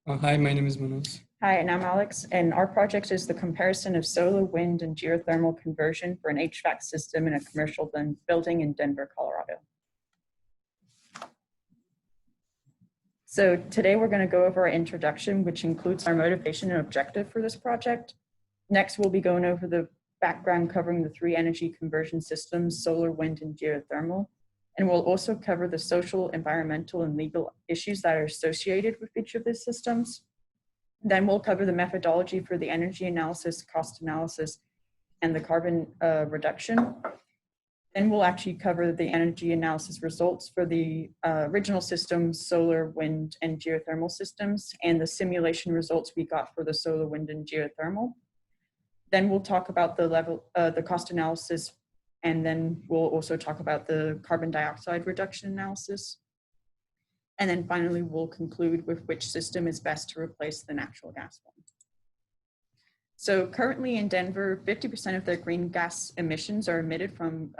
Hi, my name is Manoj. Hi, and I'm Alex, and our project is the comparison of solar, wind, and geothermal conversion for an HVAC system in a commercial building in Denver, Colorado. So today we're going to go over our introduction, which includes our motivation and objective for this project. Next, we'll be going over the background covering the three energy conversion systems, solar, wind, and geothermal. And we'll also cover the social, environmental, and legal issues that are associated with each of these systems. Then we'll cover the methodology for the energy analysis, cost analysis, and the carbon reduction. Then we'll actually cover the energy analysis results for the original systems, solar, wind, and geothermal systems, and the simulation results we got for the solar, wind, and geothermal. Then we'll talk about the cost analysis, and then we'll also talk about the carbon dioxide reduction analysis. And then finally, we'll conclude with which system is best to replace the natural gas one. So currently in Denver, 50% of the green gas emissions are emitted from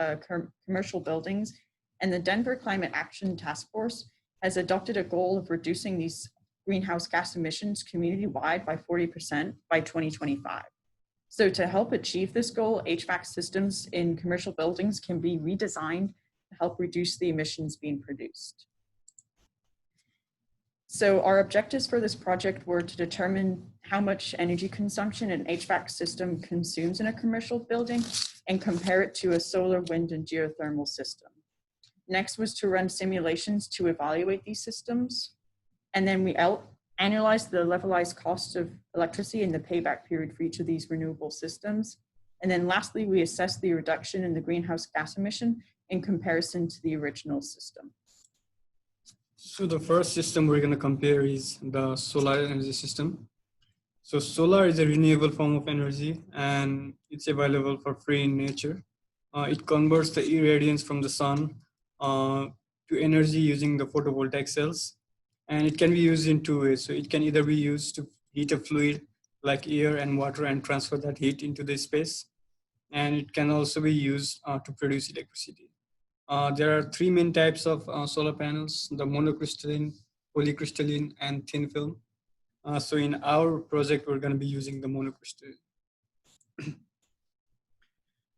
commercial buildings, and the Denver Climate Action Task Force has adopted a goal of reducing these greenhouse gas emissions community-wide by 40% by 2025. So to help achieve this goal, HVAC systems in commercial buildings can be redesigned to help reduce the emissions being produced. So our objectives for this project were to determine how much energy consumption an HVAC system consumes in a commercial building and compare it to a solar, wind, and geothermal system. Next was to run simulations to evaluate these systems. And then we analyzed the levelized cost of electricity and the payback period for each of these renewable systems. And then lastly, we assessed the reduction in the greenhouse gas emission in comparison to the original system. So the first system we're going to compare is the solar energy system. So solar is a renewable form of energy and it's available for free in nature. It converts the irradiance from the sun to energy using the photovoltaic cells. And it can be used in two ways. So it can either be used to heat a fluid like air and water and transfer that heat into the space. And it can also be used to produce electricity. There are three main types of solar panels, the monocrystalline, polycrystalline, and thin film. So in our project, we're going to be using the monocrystalline.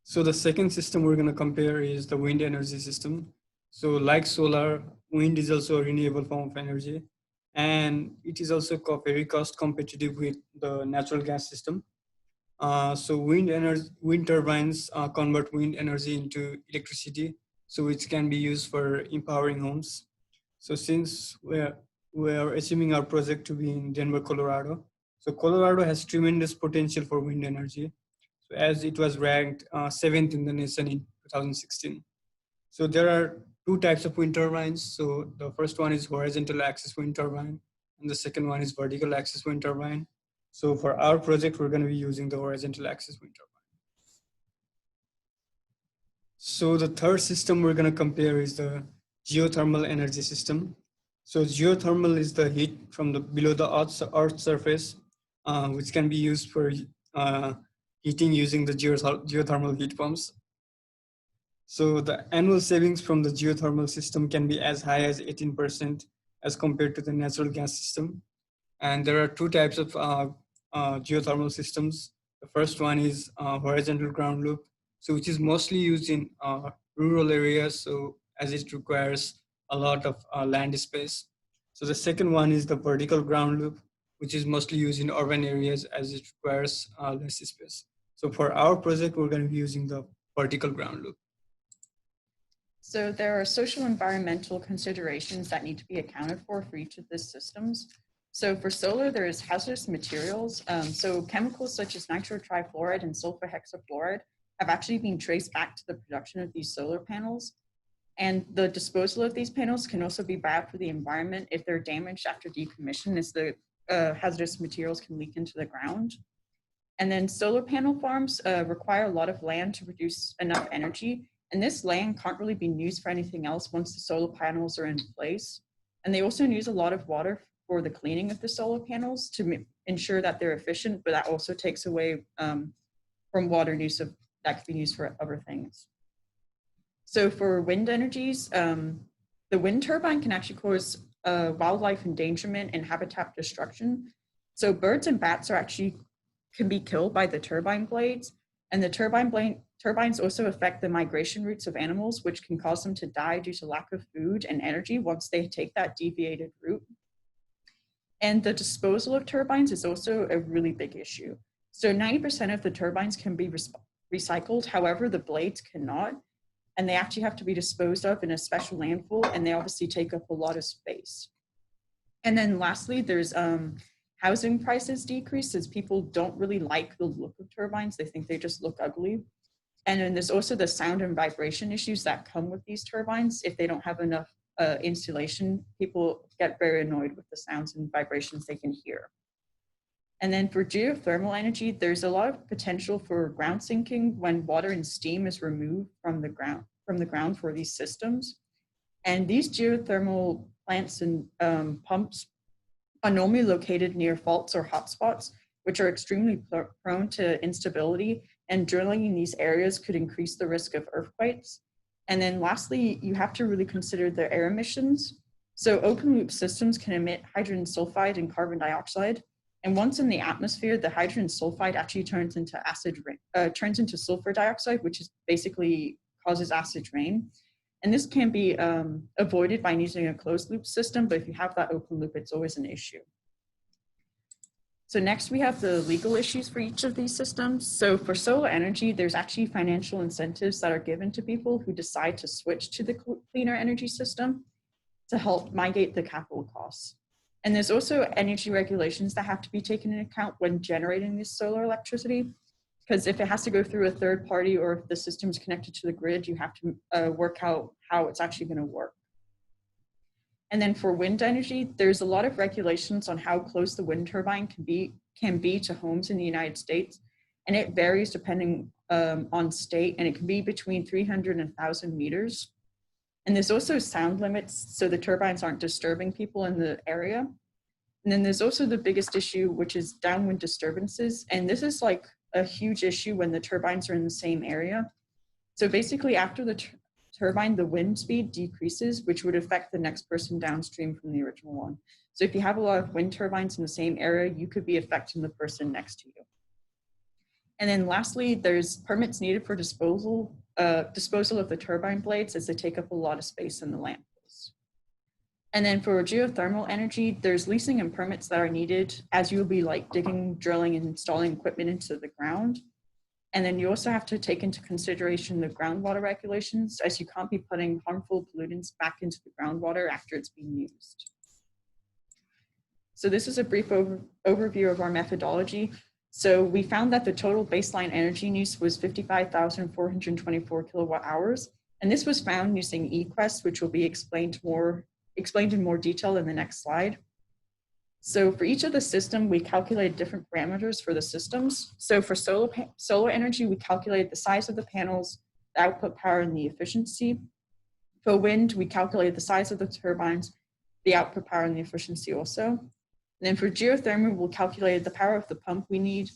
So the second system we're going to compare is the wind energy system. So like solar, wind is also a renewable form of energy. And it is also very cost competitive with the natural gas system. So wind turbines convert wind energy into electricity, so which can be used for empowering homes. So since we are assuming our project to be in Denver, Colorado, so Colorado has tremendous potential for wind energy. So as it was ranked 7th in the nation in 2016. So there are two types of wind turbines. So the first one is horizontal axis wind turbine, and the second one is vertical axis wind turbine. So for our project, we're going to be using the horizontal axis wind turbine. So the third system we're going to compare is the geothermal energy system. So geothermal is the heat from below the Earth's surface, which can be used for heating using the geothermal heat pumps. So the annual savings from the geothermal system can be as high as 18% as compared to the natural gas system. And there are two types of geothermal systems. The first one is horizontal ground loop, so which is mostly used in rural areas, so as it requires a lot of land space. So the second one is the vertical ground loop, which is mostly used in urban areas as it requires less space. So for our project, we're going to be using the vertical ground loop. So there are social environmental considerations that need to be accounted for each of these systems. So for solar, there is hazardous materials. So chemicals such as nitrotrifluoride and sulfur hexafluoride have actually been traced back to the production of these solar panels. And the disposal of these panels can also be bad for the environment if they're damaged after decommission, as the hazardous materials can leak into the ground. And then solar panel farms require a lot of land to produce enough energy. And this land can't really be used for anything else once the solar panels are in place. And they also use a lot of water for the cleaning of the solar panels to ensure that they're efficient, but that also takes away from water use that could be used for other things. So for wind energies, the wind turbine can actually cause wildlife endangerment and habitat destruction. So birds and bats can be killed by the turbine blades, and the turbines also affect the migration routes of animals, which can cause them to die due to lack of food and energy once they take that deviated route. And the disposal of turbines is also a really big issue. So 90% of the turbines can be recycled. However, the blades cannot, and they actually have to be disposed of in a special landfill, and they obviously take up a lot of space. And then lastly, there's housing prices decrease as people don't really like the look of turbines. They think they just look ugly. And then there's also the sound and vibration issues that come with these turbines. If they don't have enough insulation, people get very annoyed with the sounds and vibrations they can hear. And then for geothermal energy, there's a lot of potential for ground sinking when water and steam is removed from the ground for these systems. And these geothermal plants and pumps are normally located near faults or hotspots, which are extremely prone to instability, and drilling in these areas could increase the risk of earthquakes. And then lastly, you have to really consider the air emissions. So open loop systems can emit hydrogen sulfide and carbon dioxide. And once in the atmosphere, the hydrogen sulfide actually turns into sulfur dioxide, which is basically causes acid rain. And this can be avoided by using a closed loop system, but if you have that open loop, it's always an issue. So next we have the legal issues for each of these systems. So for solar energy, there's actually financial incentives that are given to people who decide to switch to the cleaner energy system to help mitigate the capital costs. And there's also energy regulations that have to be taken into account when generating this solar electricity, because if it has to go through a third party or if the system is connected to the grid, you have to work out how it's actually going to work. And then for wind energy, there's a lot of regulations on how close the wind turbine can be to homes in the United States. And it varies depending on state, and it can be between 300 and 1,000 meters. And there's also sound limits, so the turbines aren't disturbing people in the area. And then there's also the biggest issue, which is downwind disturbances. And this is like a huge issue when the turbines are in the same area. So basically after the turbine, the wind speed decreases, which would affect the next person downstream from the original one. So if you have a lot of wind turbines in the same area, you could be affecting the person next to you. And then lastly, there's permits needed for disposal of the turbine blades, as they take up a lot of space in the landfills. And then for geothermal energy, there's leasing and permits that are needed as you'll be like digging, drilling, and installing equipment into the ground. And then you also have to take into consideration the groundwater regulations, as you can't be putting harmful pollutants back into the groundwater after it's being used. So this is a brief overview of our methodology. So we found that the total baseline energy use was 55,424 kilowatt hours. And this was found using eQuest, which will be explained in more detail in the next slide. So for each of the system, we calculated different parameters for the systems. So for solar energy, we calculated the size of the panels, the output power, and the efficiency. For wind, we calculated the size of the turbines, the output power, and the efficiency also. And then for geothermal, we'll calculate the power of the pump we need,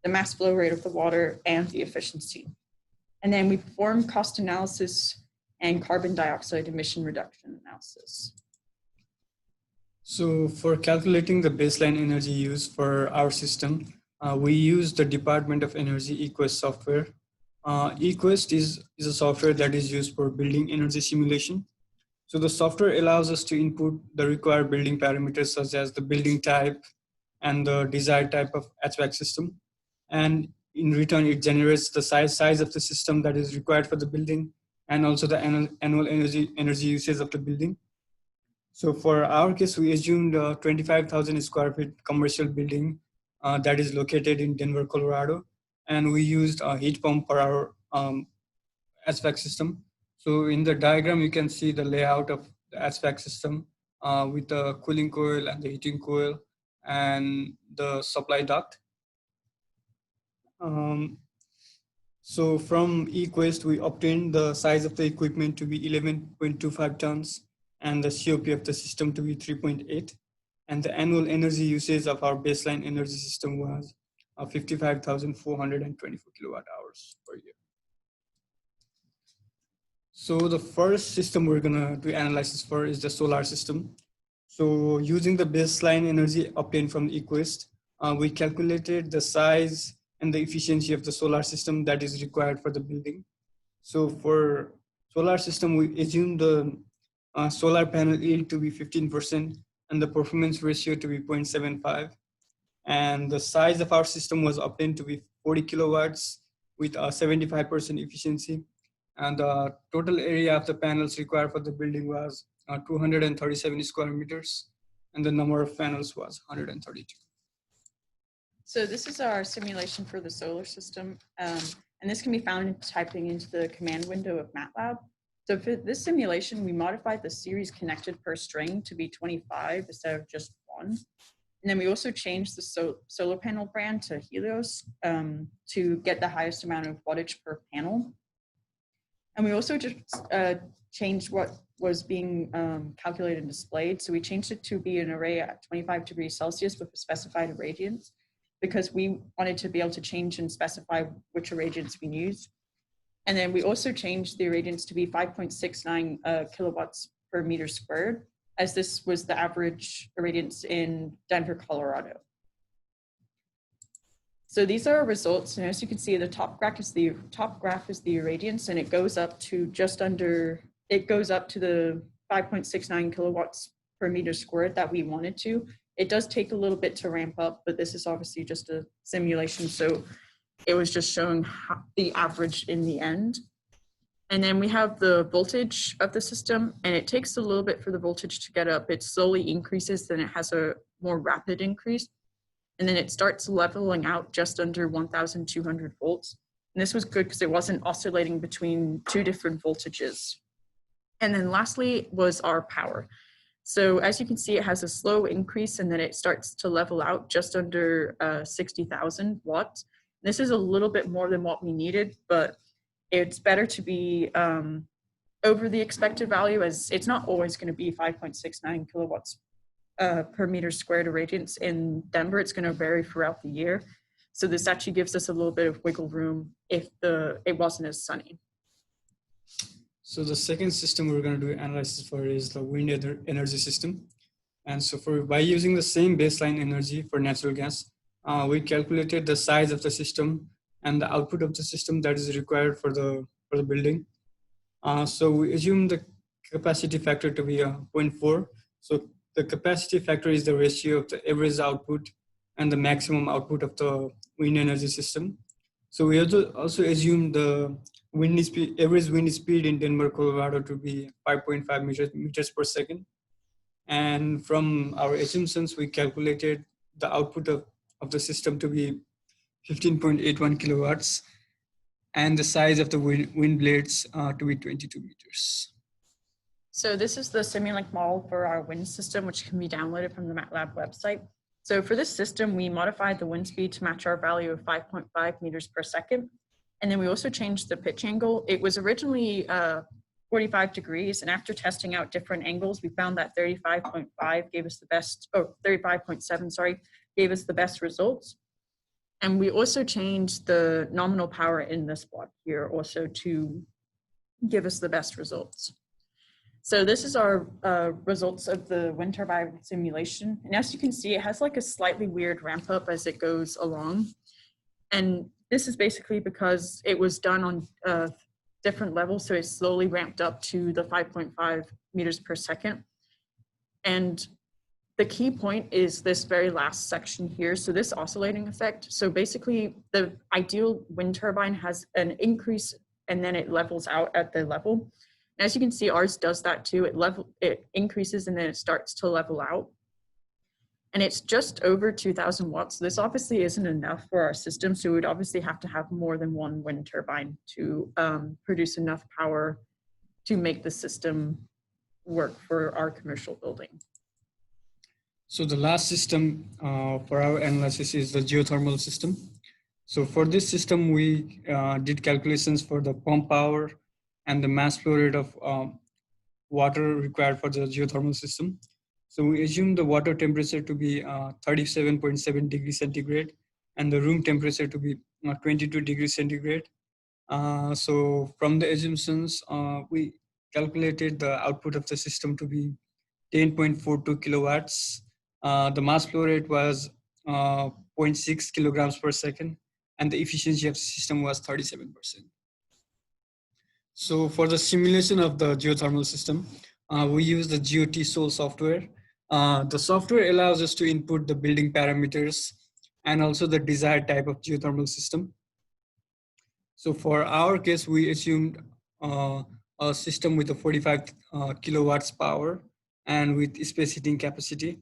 the mass flow rate of the water, and the efficiency. And then we perform cost analysis and carbon dioxide emission reduction analysis. So for calculating the baseline energy use for our system, we use the Department of Energy eQuest software. eQuest is a software that is used for building energy simulation. So the software allows us to input the required building parameters, such as the building type and the desired type of HVAC system. And in return, it generates the size of the system that is required for the building, and also the annual energy usage of the building. So for our case, we assumed a 25,000 square feet commercial building that is located in Denver, Colorado. And we used a heat pump for our HVAC system. So in the diagram, you can see the layout of the HVAC system with the cooling coil and the heating coil and the supply duct. So from eQuest, we obtained the size of the equipment to be 11.25 tons and the COP of the system to be 3.8. And the annual energy usage of our baseline energy system was 55,424 kilowatt hours per year. So the first system we're gonna do analysis for is the solar system. So using the baseline energy obtained from the equest, we calculated the size and the efficiency of the solar system that is required for the building. So for solar system, we assume the solar panel yield to be 15% and the performance ratio to be 0.75. And the size of our system was obtained to be 40 kilowatts with a 75% efficiency. And the total area of the panels required for the building was 237 square meters, and the number of panels was 132. So this is our simulation for the solar system, and this can be found in typing into the command window of MATLAB. So for this simulation, we modified the series connected per string to be 25 instead of just 1. And then we also changed the solar panel brand to Helios to get the highest amount of wattage per panel. And we also just changed what was being calculated and displayed. So we changed it to be an array at 25 degrees Celsius with a specified irradiance, because we wanted to be able to change and specify which irradiance we used. And then we also changed the irradiance to be 5.69 kilowatts per meter squared, as this was the average irradiance in Denver, Colorado. So these are our results, and as you can see, the top graph is the irradiance, and it goes up to the 5.69 kilowatts per meter squared that we wanted to. It does take a little bit to ramp up, but this is obviously just a simulation, so it was just showing the average in the end. And then we have the voltage of the system, and it takes a little bit for the voltage to get up. It slowly increases, then it has a more rapid increase. And then it starts leveling out just under 1,200 volts. And this was good because it wasn't oscillating between two different voltages. And then lastly was our power. So as you can see, it has a slow increase, and then it starts to level out just under 60,000 watts. This is a little bit more than what we needed, but it's better to be over the expected value, as it's not always going to be 5.69 kilowatts per meter squared irradiance in Denver. It's going to vary throughout the year. So this actually gives us a little bit of wiggle room if it wasn't as sunny. So the second system we're going to do analysis for is the wind energy system. And so by using the same baseline energy for natural gas, we calculated the size of the system and the output of the system that is required for the building. So we assume the capacity factor to be 0.4. So the capacity factor is the ratio of the average output and the maximum output of the wind energy system. So we also assume the average wind speed in Denver, Colorado to be 5.5 meters per second. And from our assumptions, we calculated the output of the system to be 15.81 kilowatts and the size of the wind blades to be 22 meters. So this is the Simulink model for our wind system, which can be downloaded from the MATLAB website. So for this system, we modified the wind speed to match our value of 5.5 meters per second. And then we also changed the pitch angle. It was originally 45 degrees, and after testing out different angles, we found that 35.5 gave us the best, 35.7, sorry, gave us the best results. And we also changed the nominal power in this block here also to give us the best results. So this is our results of the wind turbine simulation. And as you can see, it has like a slightly weird ramp up as it goes along. And this is basically because it was done on different levels. So it slowly ramped up to the 5.5 meters per second. And the key point is this very last section here. So this oscillating effect. So basically the ideal wind turbine has an increase and then it levels out at the level. As you can see, ours does that too. It increases and then it starts to level out. And it's just over 2,000 watts. This obviously isn't enough for our system. So we'd obviously have to have more than one wind turbine to produce enough power to make the system work for our commercial building. So the last system for our analysis is the geothermal system. So for this system, we did calculations for the pump power and the mass flow rate of water required for the geothermal system. So we assume the water temperature to be 37.7 degrees centigrade and the room temperature to be 22 degrees centigrade. So from the assumptions, we calculated the output of the system to be 10.42 kilowatts. The mass flow rate was 0.6 kilograms per second, and the efficiency of the system was 37%. So for the simulation of the geothermal system, we use the GOT Sol software. The software allows us to input the building parameters and also the desired type of geothermal system. So for our case, we assumed a system with a 45 kilowatts power and with space heating capacity.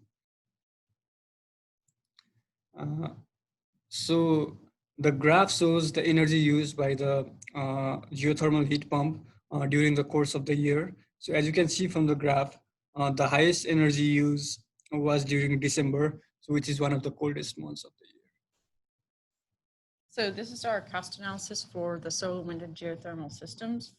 So the graph shows the energy used by the geothermal heat pump during the course of the year. So as you can see from the graph, the highest energy use was during December, so which is one of the coldest months of the year. So this is our cost analysis for the solar, wind, and geothermal systems.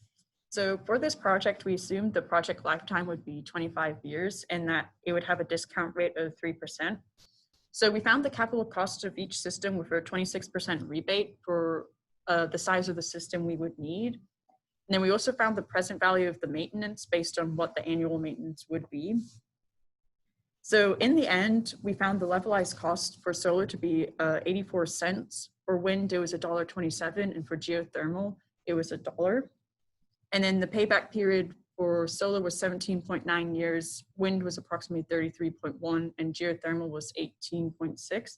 So for this project, we assumed the project lifetime would be 25 years and that it would have a discount rate of 3%. So we found the capital cost of each system with a 26% rebate for the size of the system we would need. And then we also found the present value of the maintenance based on what the annual maintenance would be. So in the end, we found the levelized cost for solar to be 84 cents. For wind, it was $1.27, and for geothermal, it was $1. And then the payback period for solar was 17.9 years, wind was approximately 33.1, and geothermal was 18.6.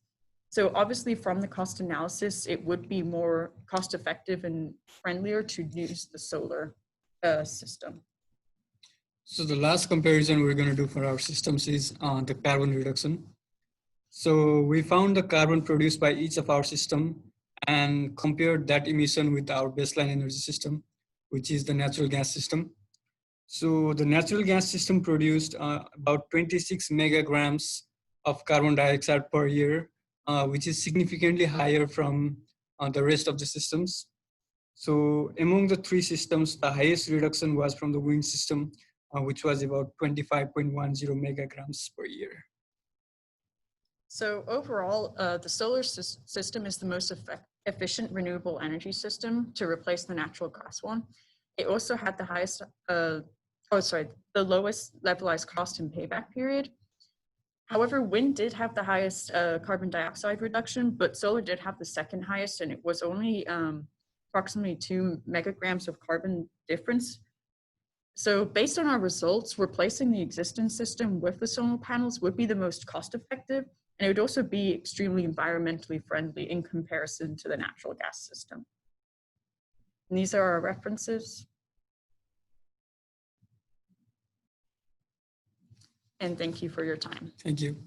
So obviously from the cost analysis, it would be more cost effective and friendlier to use the solar system. So the last comparison we're going to do for our systems is the carbon reduction. So we found the carbon produced by each of our system and compared that emission with our baseline energy system, which is the natural gas system. So the natural gas system produced about 26 megagrams of carbon dioxide per year, which is significantly higher from the rest of the systems. So among the three systems, the highest reduction was from the wind system, which was about 25.10 megagrams per year. So overall, the solar system is the most efficient renewable energy system to replace the natural gas one. It also had the highest, the lowest levelized cost and payback period. However, wind did have the highest carbon dioxide reduction, but solar did have the second highest, and it was only approximately 2 megagrams of carbon difference. So based on our results, replacing the existing system with the solar panels would be the most cost effective, and it would also be extremely environmentally friendly in comparison to the natural gas system. And these are our references. And thank you for your time. Thank you.